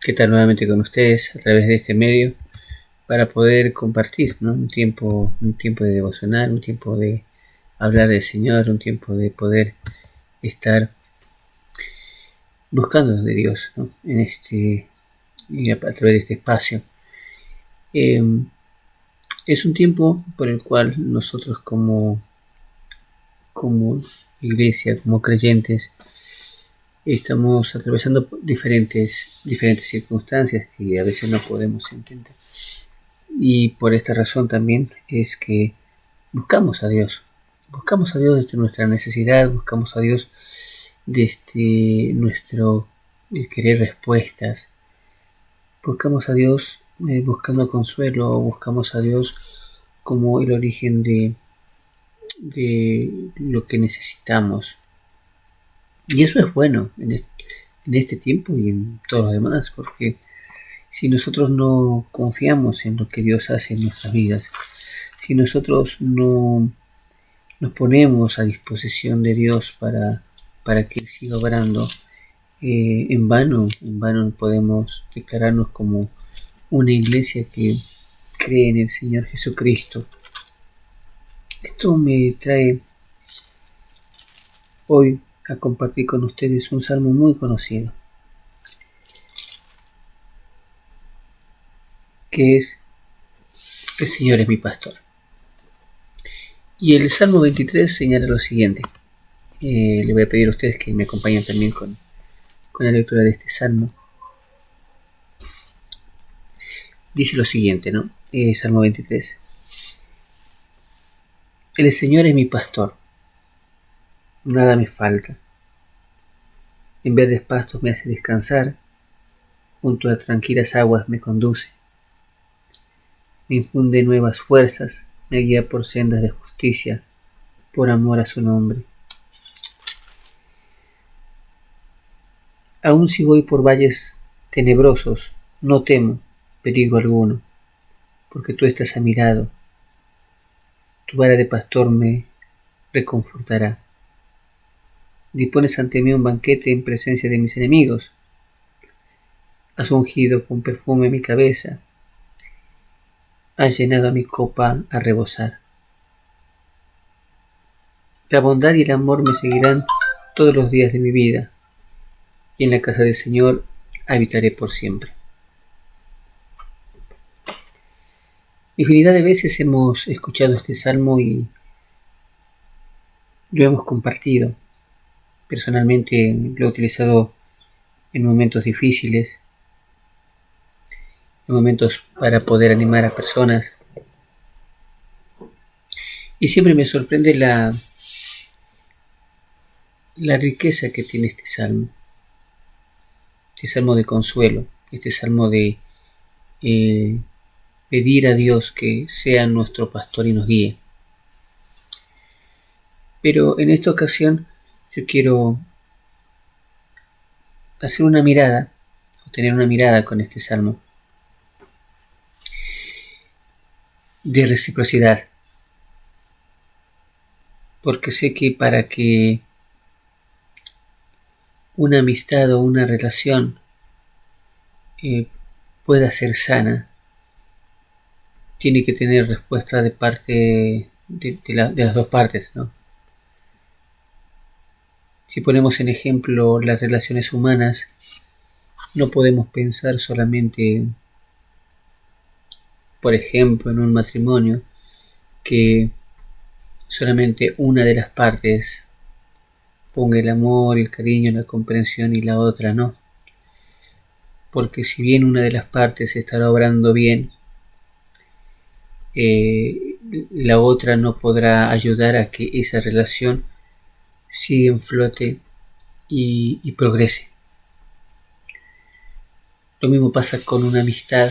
¿Qué tal nuevamente con ustedes a través de este medio para poder compartir, ¿no? un tiempo de devocional, un tiempo de hablar del Señor, un tiempo de poder estar buscando de Dios, ¿no? A través de este espacio. Es un tiempo por el cual nosotros como iglesia, como creyentes, estamos atravesando diferentes circunstancias que a veces no podemos entender. Y por esta razón también es que buscamos a Dios desde nuestra necesidad, buscamos a Dios desde nuestro querer respuestas, buscamos a Dios buscando consuelo, buscamos a Dios como el origen de lo que necesitamos. Y eso es bueno en este tiempo y en todos los demás, porque si nosotros no confiamos en lo que Dios hace en nuestras vidas, si nosotros no nos ponemos a disposición de Dios para que Él siga obrando, en vano podemos declararnos como una iglesia que cree en el Señor Jesucristo. Esto me trae hoy a compartir con ustedes un salmo muy conocido, que es El Señor es mi pastor. Y el Salmo 23 señala lo siguiente. Le voy a pedir a ustedes que me acompañen también con la lectura de este salmo. Dice lo siguiente, ¿no? Salmo 23. El Señor es mi pastor, nada me falta. En verdes pastos me hace descansar, junto a tranquilas aguas me conduce. Me infunde nuevas fuerzas, me guía por sendas de justicia, por amor a su nombre. Aun si voy por valles tenebrosos, no temo peligro alguno, porque tú estás a mi lado. Tu vara de pastor me reconfortará. Dispones ante mí un banquete en presencia de mis enemigos. Has ungido con perfume mi cabeza. Has llenado mi copa a rebosar. La bondad y el amor me seguirán todos los días de mi vida, y en la casa del Señor habitaré por siempre. Infinidad de veces hemos escuchado este salmo y lo hemos compartido. Personalmente lo he utilizado en momentos difíciles, en momentos para poder animar a personas. Y siempre me sorprende la riqueza que tiene este salmo de consuelo, este salmo de pedir a Dios que sea nuestro pastor y nos guíe. Pero en esta ocasión yo quiero hacer una mirada, o tener una mirada con este salmo de reciprocidad. Porque sé que para que una amistad o una relación pueda ser sana, tiene que tener respuesta de parte de las dos partes, ¿no? Si ponemos en ejemplo las relaciones humanas, no podemos pensar solamente, por ejemplo, en un matrimonio, que solamente una de las partes ponga el amor, el cariño, la comprensión y la otra no. Porque si bien una de las partes estará obrando bien, la otra no podrá ayudar a que esa relación siga en flote y progrese. Lo mismo pasa con una amistad.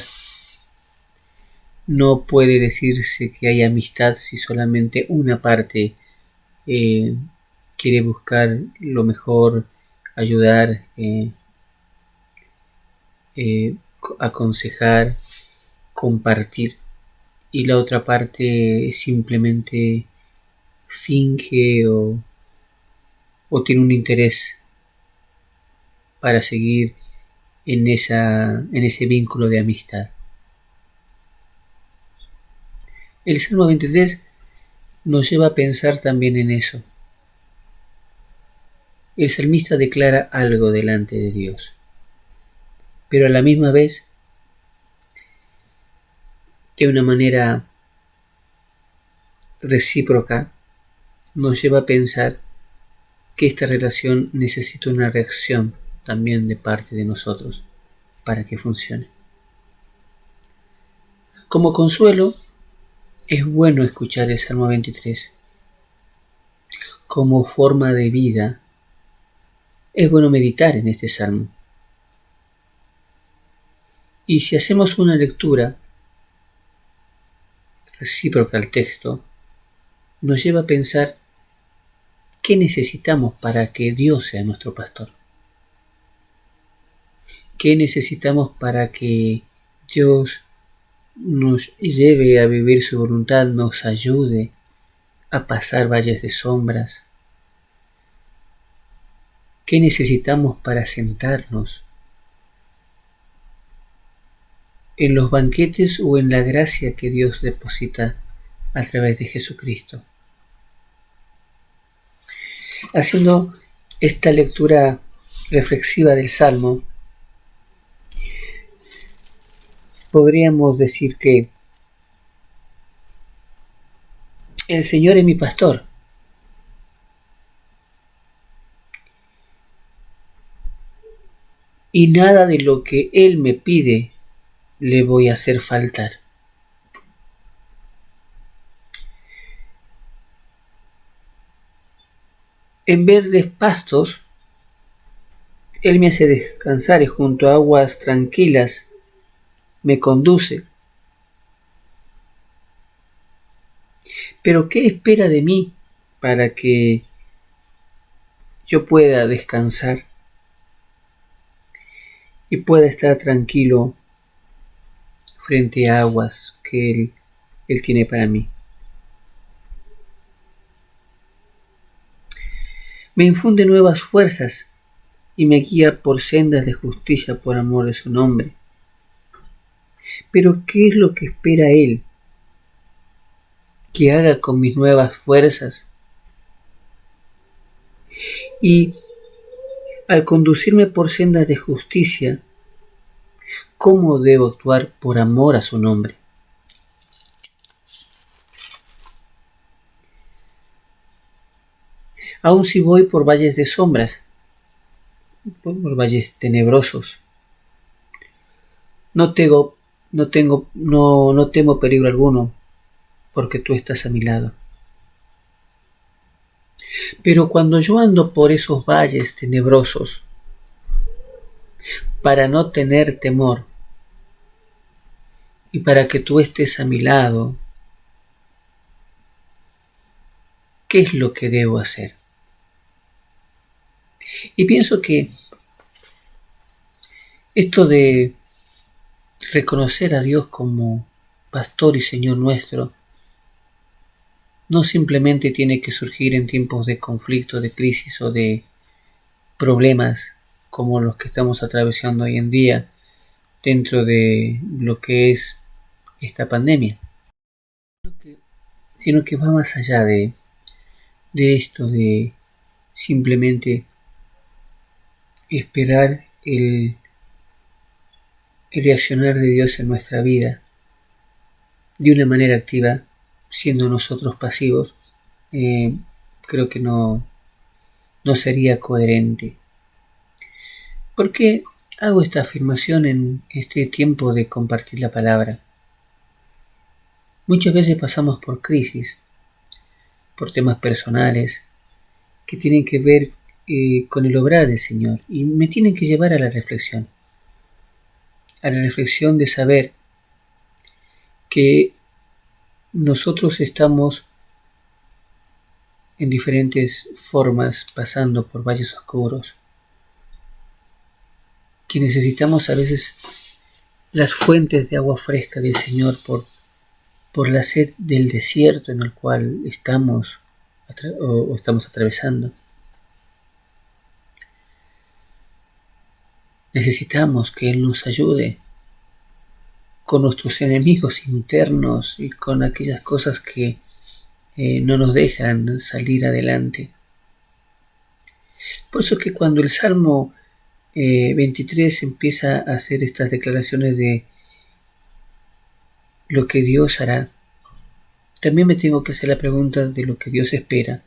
No puede decirse que hay amistad si solamente una parte quiere buscar lo mejor, ayudar, aconsejar, compartir, y la otra parte simplemente finge o tiene un interés para seguir en ese vínculo de amistad. El Salmo 23 nos lleva a pensar también en eso. El salmista declara algo delante de Dios, pero a la misma vez, de una manera recíproca, nos lleva a pensar que esta relación necesita una reacción también de parte de nosotros para que funcione. Como consuelo, es bueno escuchar el Salmo 23. Como forma de vida, es bueno meditar en este salmo. Y si hacemos una lectura recíproca al texto, nos lleva a pensar qué necesitamos para que Dios sea nuestro pastor. ¿Qué necesitamos para que Dios nos lleve a vivir su voluntad, nos ayude a pasar valles de sombras? ¿Qué necesitamos para sentarnos en los banquetes o en la gracia que Dios deposita a través de Jesucristo? Haciendo esta lectura reflexiva del Salmo, podríamos decir que el Señor es mi pastor. Y nada de lo que Él me pide le voy a hacer faltar. En verdes pastos, Él me hace descansar y junto a aguas tranquilas me conduce. Pero ¿qué espera de mí para que yo pueda descansar y pueda estar tranquilo frente a aguas que Él tiene para mí? Me infunde nuevas fuerzas y me guía por sendas de justicia por amor de su nombre. Pero ¿qué es lo que espera Él que haga con mis nuevas fuerzas? Y al conducirme por sendas de justicia, ¿cómo debo actuar por amor a su nombre? Aun si voy por valles de sombras, por valles tenebrosos, no temo peligro alguno, porque tú estás a mi lado. Pero cuando yo ando por esos valles tenebrosos, para no tener temor y para que tú estés a mi lado, ¿qué es lo que debo hacer? Y pienso que esto de reconocer a Dios como pastor y Señor nuestro no simplemente tiene que surgir en tiempos de conflicto, de crisis o de problemas como los que estamos atravesando hoy en día dentro de lo que es esta pandemia, sino que va más allá de esto, de simplemente esperar el reaccionar de Dios en nuestra vida de una manera activa, siendo nosotros pasivos. Creo que no sería coherente. ¿Por qué hago esta afirmación en este tiempo de compartir la palabra? Muchas veces pasamos por crisis, por temas personales que tienen que ver con el obrar del Señor y me tienen que llevar a la reflexión de saber que nosotros estamos en diferentes formas pasando por valles oscuros, que necesitamos a veces las fuentes de agua fresca del Señor por la sed del desierto en el cual estamos atravesando. necesitamos que Él nos ayude con nuestros enemigos internos y con aquellas cosas que no nos dejan salir adelante. Por eso que cuando el Salmo 23 empieza a hacer estas declaraciones de lo que Dios hará, también me tengo que hacer la pregunta de lo que Dios espera.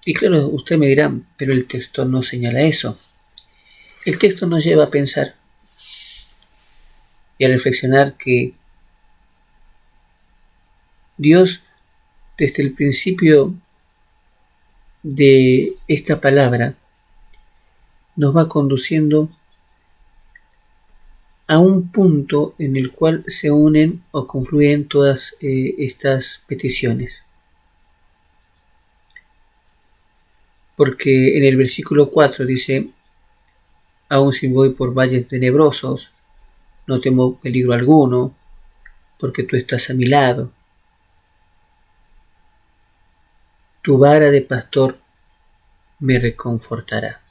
Y claro, usted me dirá, pero el texto no señala eso. El texto nos lleva a pensar y a reflexionar que Dios, desde el principio de esta palabra, nos va conduciendo a un punto en el cual se unen o confluyen todas estas peticiones. Porque en el versículo 4 dice, aun si voy por valles tenebrosos, no temo peligro alguno, porque tú estás a mi lado. Tu vara de pastor me reconfortará.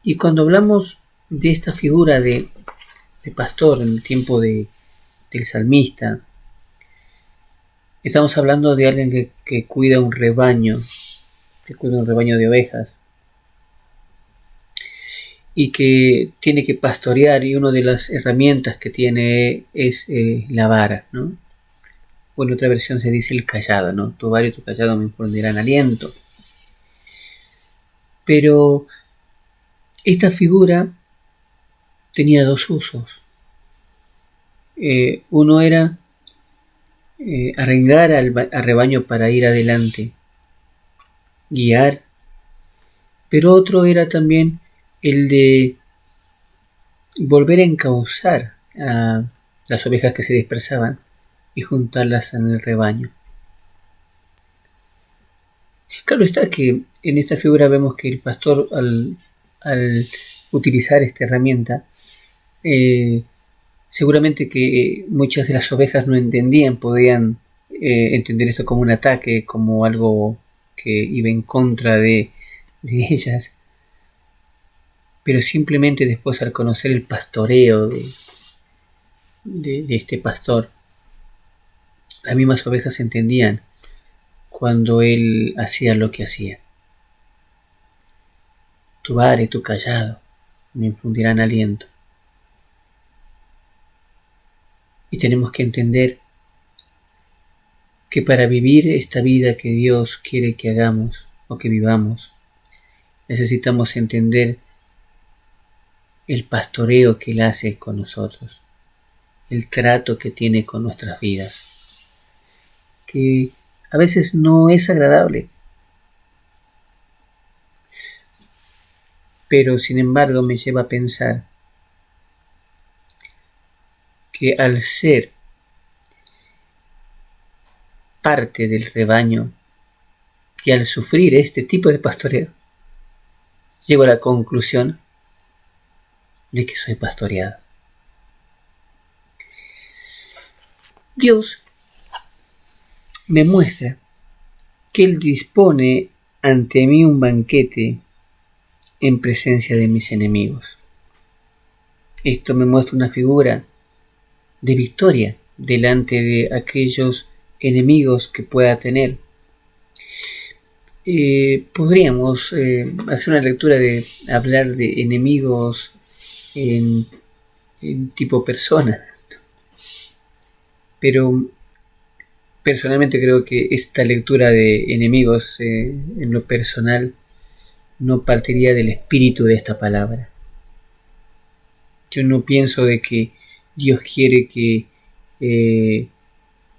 Y cuando hablamos de esta figura de pastor en el tiempo del salmista, estamos hablando de alguien que cuida un rebaño, que cuida un rebaño de ovejas, y que tiene que pastorear, y una de las herramientas que tiene es la vara, ¿no? O en otra versión se dice el cayado, ¿no? Tu vara y tu cayado me infundirán aliento. Pero esta figura tenía dos usos. Uno era arrengar al rebaño para ir adelante, guiar, pero otro era también el de volver a encauzar a las ovejas que se dispersaban y juntarlas en el rebaño. Claro está que en esta figura vemos que el pastor al utilizar esta herramienta, seguramente que muchas de las ovejas no entendían, podían entender esto como un ataque, como algo que iba en contra de ellas, pero simplemente después al conocer el pastoreo de este pastor, las mismas ovejas entendían cuando él hacía lo que hacía. Tu vara y tu cayado me infundirán aliento. Y tenemos que entender que para vivir esta vida que Dios quiere que hagamos o que vivamos, necesitamos entender el pastoreo que Él hace con nosotros, el trato que tiene con nuestras vidas, que a veces no es agradable, pero sin embargo me lleva a pensar que al ser parte del rebaño y al sufrir este tipo de pastoreo, llego a la conclusión de que soy pastoreado. Dios me muestra que Él dispone ante mí un banquete en presencia de mis enemigos. Esto me muestra una figura de victoria delante de aquellos enemigos que pueda tener. Podríamos hacer una lectura de hablar de enemigos en tipo persona, pero personalmente creo que esta lectura de enemigos en lo personal no partiría del espíritu de esta palabra. Yo no pienso de que Dios quiere que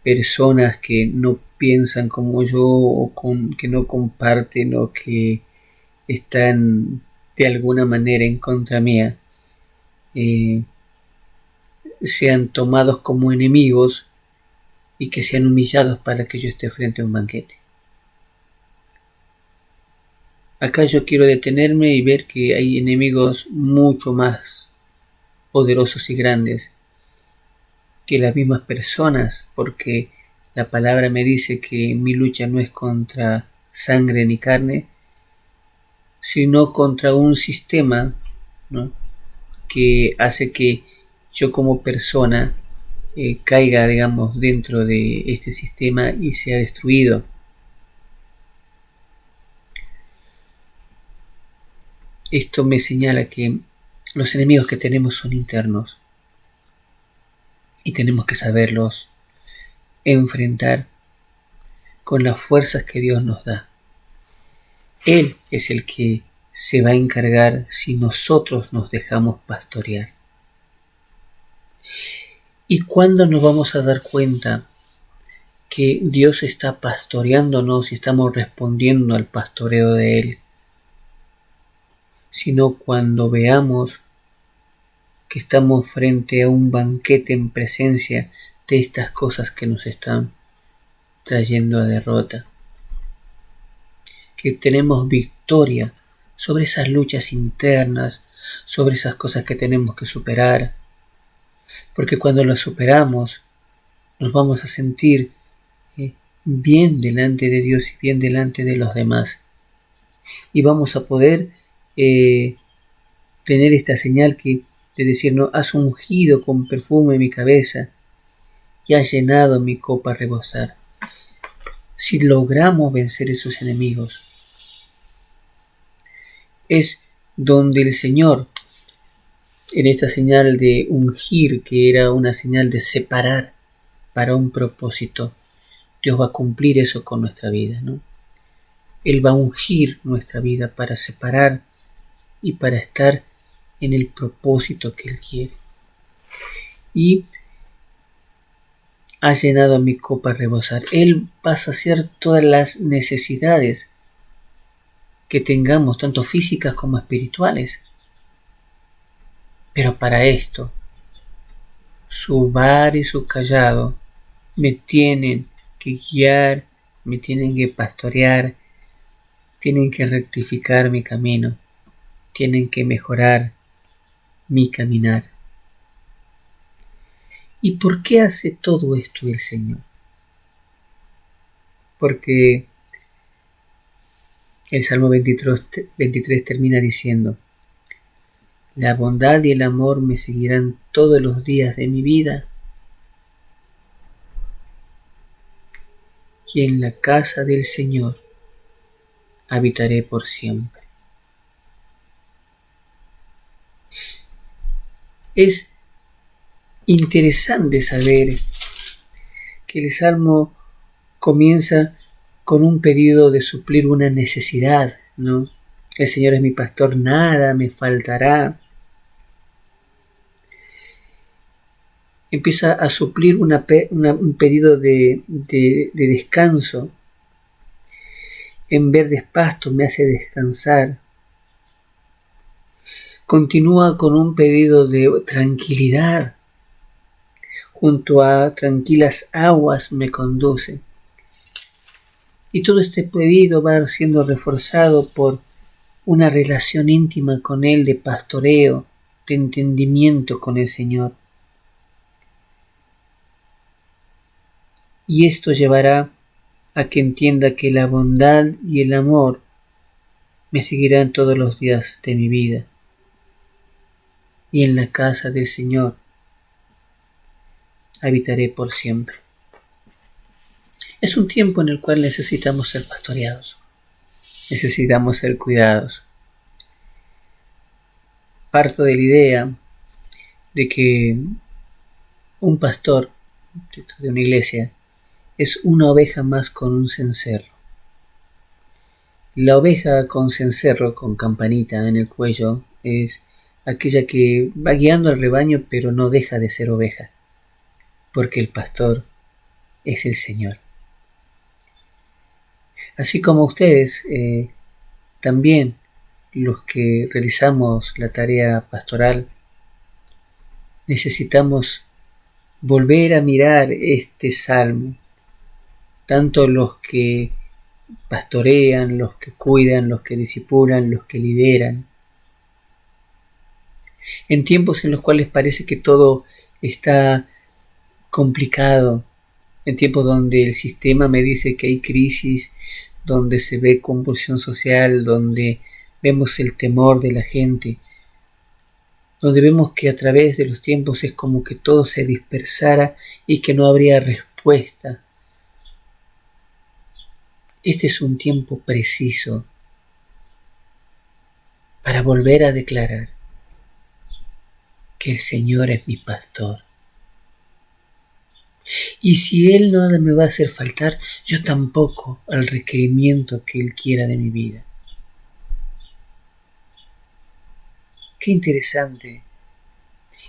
personas que no piensan como yo o que no comparten o que están de alguna manera en contra mía sean tomados como enemigos y que sean humillados para que yo esté frente a un banquete. Acá yo quiero detenerme y ver que hay enemigos mucho más poderosos y grandes que las mismas personas, porque la palabra me dice que mi lucha no es contra sangre ni carne, sino contra un sistema, ¿no?, que hace que yo como persona caiga, digamos, dentro de este sistema y sea destruido. Esto me señala que los enemigos que tenemos son internos y tenemos que saberlos enfrentar con las fuerzas que Dios nos da. Él es el que se va a encargar si nosotros nos dejamos pastorear. ¿Y cuándo nos vamos a dar cuenta que Dios está pastoreándonos y estamos respondiendo al pastoreo de Él? Sino cuando veamos que estamos frente a un banquete en presencia de estas cosas que nos están trayendo a derrota. Que tenemos victoria sobre esas luchas internas, sobre esas cosas que tenemos que superar. Porque cuando las superamos, nos vamos a sentir bien delante de Dios y bien delante de los demás. Y vamos a poder tener esta señal de decir, no, has ungido con perfume mi cabeza y has llenado mi copa a rebosar. Si logramos vencer esos enemigos, es donde el Señor, en esta señal de ungir, que era una señal de separar para un propósito, Dios va a cumplir eso con nuestra vida, ¿no? Él va a ungir nuestra vida para separar y para estar en el propósito que Él quiere. Y ha llenado mi copa a rebosar. Él va a saciar todas las necesidades que tengamos, tanto físicas como espirituales. Pero para esto, su vara y su cayado me tienen que guiar, me tienen que pastorear, tienen que rectificar mi camino, tienen que mejorar mi caminar. ¿Y por qué hace todo esto el Señor? Porque el Salmo 23 termina diciendo: la bondad y el amor me seguirán todos los días de mi vida, y en la casa del Señor habitaré por siempre. Es interesante saber que el Salmo comienza con un pedido de suplir una necesidad, ¿no? El Señor es mi pastor, nada me faltará. Empieza a suplir un pedido de descanso. En verdes pastos me hace descansar. Continúa con un pedido de tranquilidad. Junto a tranquilas aguas me conduce. Y todo este pedido va siendo reforzado por una relación íntima con Él, de pastoreo, de entendimiento con el Señor. Y esto llevará a que entienda que la bondad y el amor me seguirán todos los días de mi vida. Y en la casa del Señor habitaré por siempre. Es un tiempo en el cual necesitamos ser pastoreados. Necesitamos ser cuidados. Parto de la idea de que un pastor de una iglesia es una oveja más con un cencerro. La oveja con cencerro, con campanita en el cuello, es aquella que va guiando al rebaño, pero no deja de ser oveja, porque el pastor es el Señor. Así como ustedes, también los que realizamos la tarea pastoral, necesitamos volver a mirar este salmo, tanto los que pastorean, los que cuidan, los que discipulan, los que lideran. En tiempos en los cuales parece que todo está complicado, en tiempos donde el sistema me dice que hay crisis, donde se ve convulsión social, donde vemos el temor de la gente, donde vemos que a través de los tiempos es como que todo se dispersara y que no habría respuesta. Este es un tiempo preciso para volver a declarar que el Señor es mi pastor. Y si Él no me va a hacer faltar, yo tampoco al requerimiento que Él quiera de mi vida. Qué interesante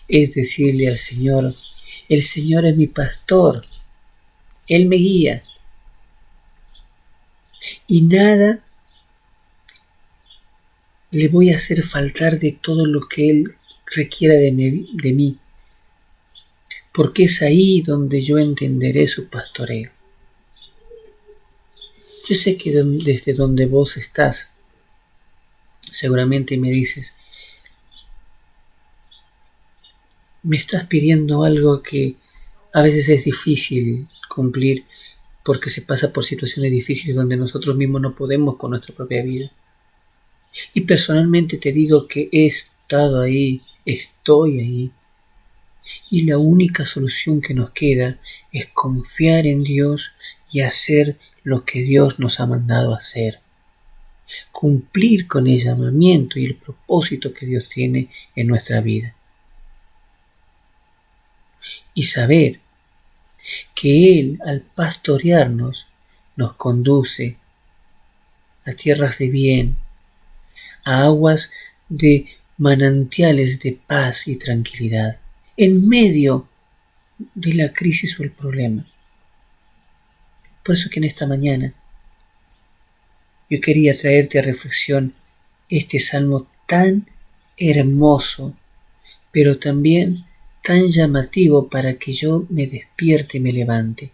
es decirle al Señor, el Señor es mi pastor, Él me guía. Y nada le voy a hacer faltar de todo lo que Él requiera de mí, porque es ahí donde yo entenderé su pastoreo. Yo sé que desde donde vos estás, seguramente me dices, me estás pidiendo algo que a veces es difícil cumplir porque se pasa por situaciones difíciles donde nosotros mismos no podemos con nuestra propia vida. Y personalmente te digo que he estado ahí, estoy ahí. Y la única solución que nos queda es confiar en Dios y hacer lo que Dios nos ha mandado hacer. Cumplir con el llamamiento y el propósito que Dios tiene en nuestra vida. Y saber que Él, al pastorearnos, nos conduce a tierras de bien, a aguas de manantiales de paz y tranquilidad, en medio de la crisis o el problema. Por eso que en esta mañana yo quería traerte a reflexión este salmo tan hermoso, pero también tan llamativo para que yo me despierte y me levante.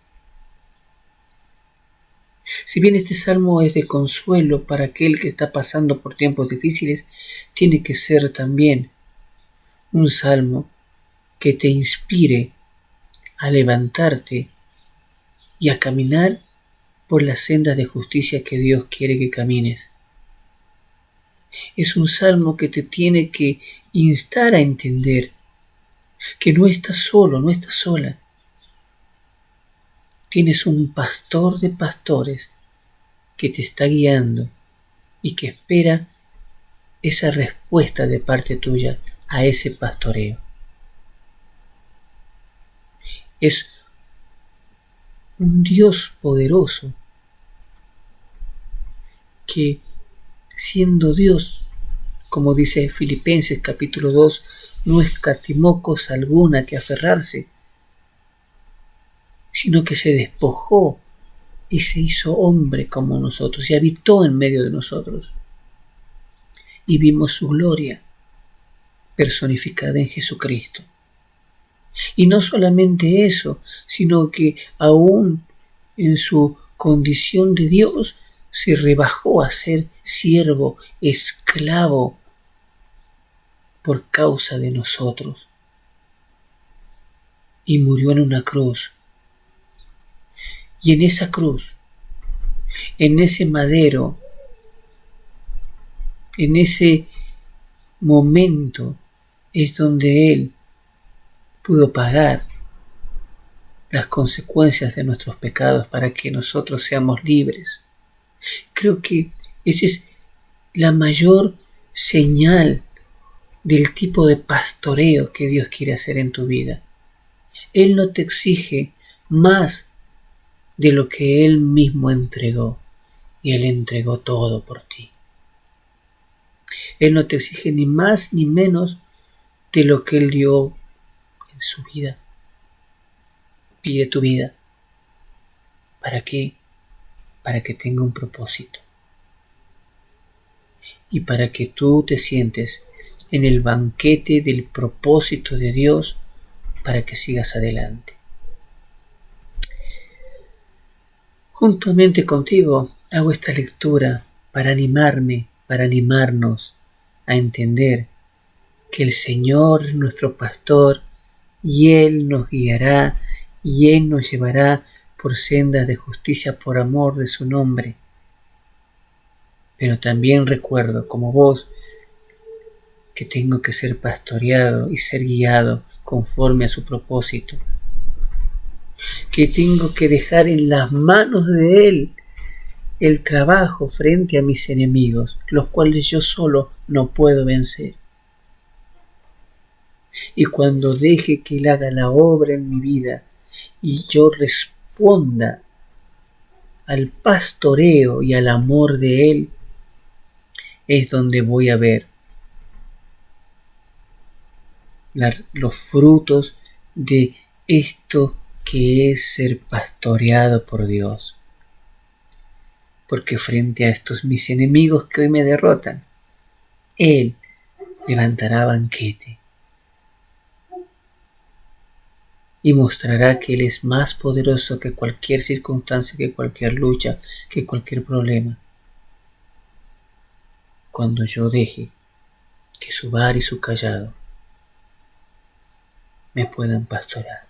Si bien este salmo es de consuelo para aquel que está pasando por tiempos difíciles, tiene que ser también un salmo que te inspire a levantarte y a caminar por las sendas de justicia que Dios quiere que camines. Es un salmo que te tiene que instar a entender que no estás solo, no estás sola. Tienes un pastor de pastores que te está guiando y que espera esa respuesta de parte tuya a ese pastoreo. Es un Dios poderoso que, siendo Dios, como dice Filipenses capítulo 2, no escatimó cosa alguna que aferrarse, sino que se despojó y se hizo hombre como nosotros y habitó en medio de nosotros. Y vimos su gloria personificada en Jesucristo. Y no solamente eso, sino que aún en su condición de Dios se rebajó a ser siervo, esclavo, por causa de nosotros. Y murió en una cruz. Y en esa cruz, en ese madero, en ese momento es donde Él pudo pagar las consecuencias de nuestros pecados para que nosotros seamos libres. Creo que esa es la mayor señal del tipo de pastoreo que Dios quiere hacer en tu vida. Él no te exige más de lo que Él mismo entregó, y Él entregó todo por ti. Él no te exige ni más ni menos de lo que Él dio en su vida. Pide tu vida. ¿Para qué? Para que tenga un propósito. Y para que tú te sientes en el banquete del propósito de Dios para que sigas adelante. Juntamente contigo hago esta lectura para animarme, para animarnos a entender que el Señor es nuestro pastor y Él nos guiará y Él nos llevará por sendas de justicia por amor de su nombre. pero también recuerdo, como vos, que tengo que ser pastoreado y ser guiado conforme a su propósito, que tengo que dejar en las manos de Él el trabajo frente a mis enemigos, los cuales yo solo no puedo vencer. Y cuando deje que Él haga la obra en mi vida y yo responda al pastoreo y al amor de Él, es donde voy a ver los frutos de esto que es ser pastoreado por Dios. Porque frente a estos mis enemigos que hoy me derrotan, Él levantará banquete y mostrará que Él es más poderoso que cualquier circunstancia, que cualquier lucha, que cualquier problema. Cuando yo deje que su vara y su callado me puedan pastorear.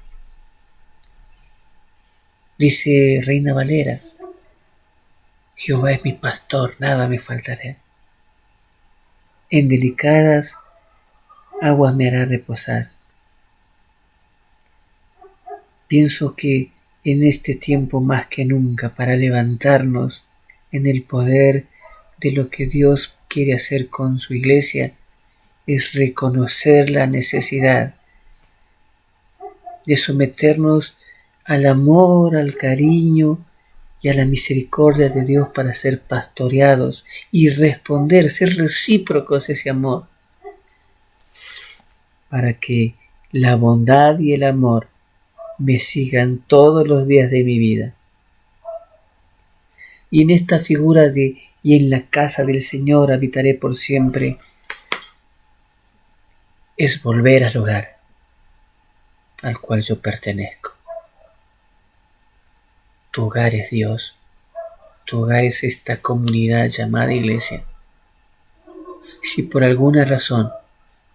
Dice Reina Valera: Jehová es mi pastor, nada me faltará. En delicadas aguas me hará reposar. Pienso que en este tiempo más que nunca, para levantarnos en el poder de lo que Dios quiere hacer con su iglesia, es reconocer la necesidad de someternos al amor, al cariño y a la misericordia de Dios para ser pastoreados y responder, ser recíprocos ese amor, para que la bondad y el amor me sigan todos los días de mi vida. Y en esta figura de y en la casa del Señor habitaré por siempre, es volver al hogar al cual yo pertenezco. Tu hogar es Dios, tu hogar es esta comunidad llamada iglesia. Si por alguna razón,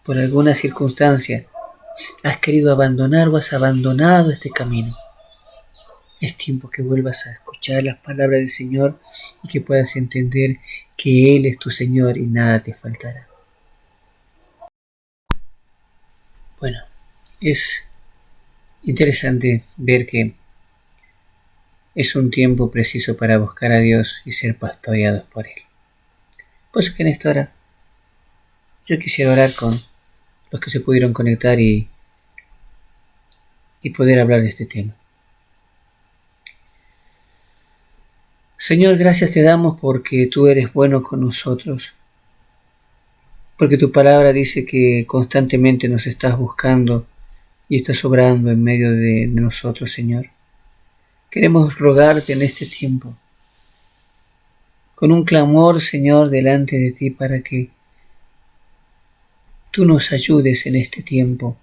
por alguna circunstancia, has querido abandonar o has abandonado este camino, es tiempo que vuelvas a escuchar las palabras del Señor y que puedas entender que Él es tu Señor y nada te faltará. Bueno, es interesante ver que es un tiempo preciso para buscar a Dios y ser pastoreados por Él. Por eso que en esta hora yo quisiera orar con los que se pudieron conectar y poder hablar de este tema. Señor, gracias te damos porque tú eres bueno con nosotros, porque tu palabra dice que constantemente nos estás buscando y estás obrando en medio de nosotros, Señor. Queremos rogarte en este tiempo, con un clamor, Señor, delante de ti para que tú nos ayudes en este tiempo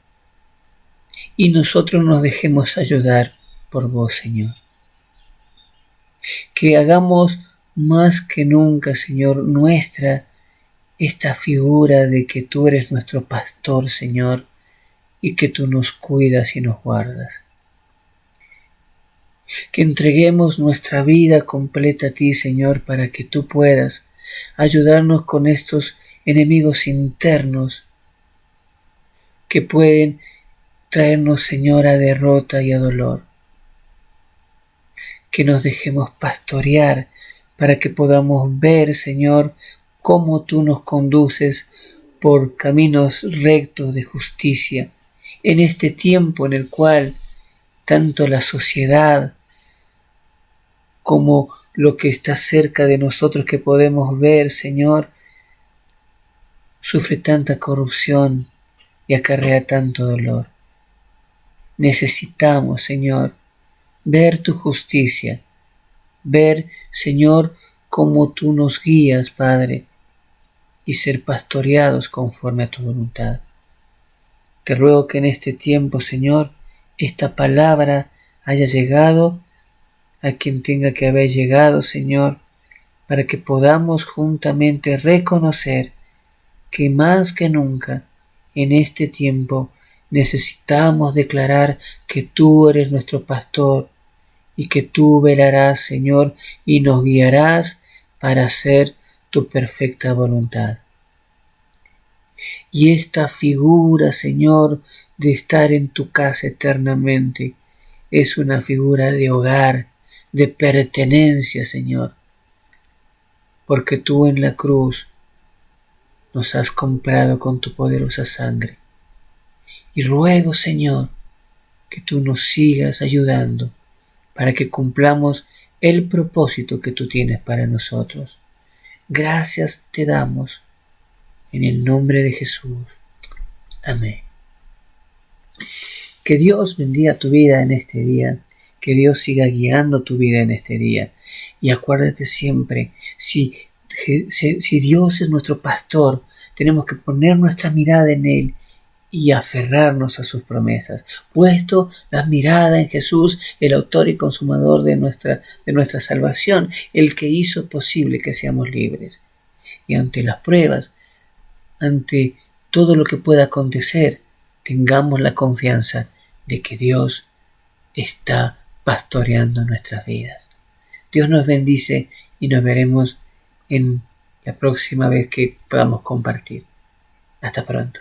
y nosotros nos dejemos ayudar por vos, Señor. Que hagamos más que nunca, Señor, nuestra esta figura de que tú eres nuestro pastor, Señor, y que tú nos cuidas y nos guardas. Que entreguemos nuestra vida completa a ti, Señor, para que tú puedas ayudarnos con estos enemigos internos que pueden traernos, Señor, a derrota y a dolor. Que nos dejemos pastorear para que podamos ver, Señor, cómo tú nos conduces por caminos rectos de justicia en este tiempo en el cual tanto la sociedad como lo que está cerca de nosotros que podemos ver, Señor, sufre tanta corrupción y acarrea tanto dolor. Necesitamos, Señor, ver tu justicia, ver, Señor, cómo tú nos guías, Padre, y ser pastoreados conforme a tu voluntad. Te ruego que en este tiempo, Señor, esta palabra haya llegado a quien tenga que haber llegado, Señor, para que podamos juntamente reconocer que más que nunca en este tiempo necesitamos declarar que tú eres nuestro pastor y que tú velarás, Señor, y nos guiarás para hacer tu perfecta voluntad. Y esta figura, Señor, de estar en tu casa eternamente, es una figura de hogar, de pertenencia, Señor, porque tú en la cruz nos has comprado con tu poderosa sangre. Y ruego, Señor, que tú nos sigas ayudando para que cumplamos el propósito que tú tienes para nosotros. Gracias te damos en el nombre de Jesús. Amén. Que Dios bendiga tu vida en este día, que Dios siga guiando tu vida en este día. Y acuérdate siempre, si Dios es nuestro pastor, tenemos que poner nuestra mirada en Él y aferrarnos a sus promesas. Puesto la mirada en Jesús, el autor y consumador de nuestra salvación, el que hizo posible que seamos libres. Y ante las pruebas, ante todo lo que pueda acontecer, tengamos la confianza de que Dios está pastoreando nuestras vidas. Dios nos bendice y nos veremos en la próxima vez que podamos compartir. Hasta pronto.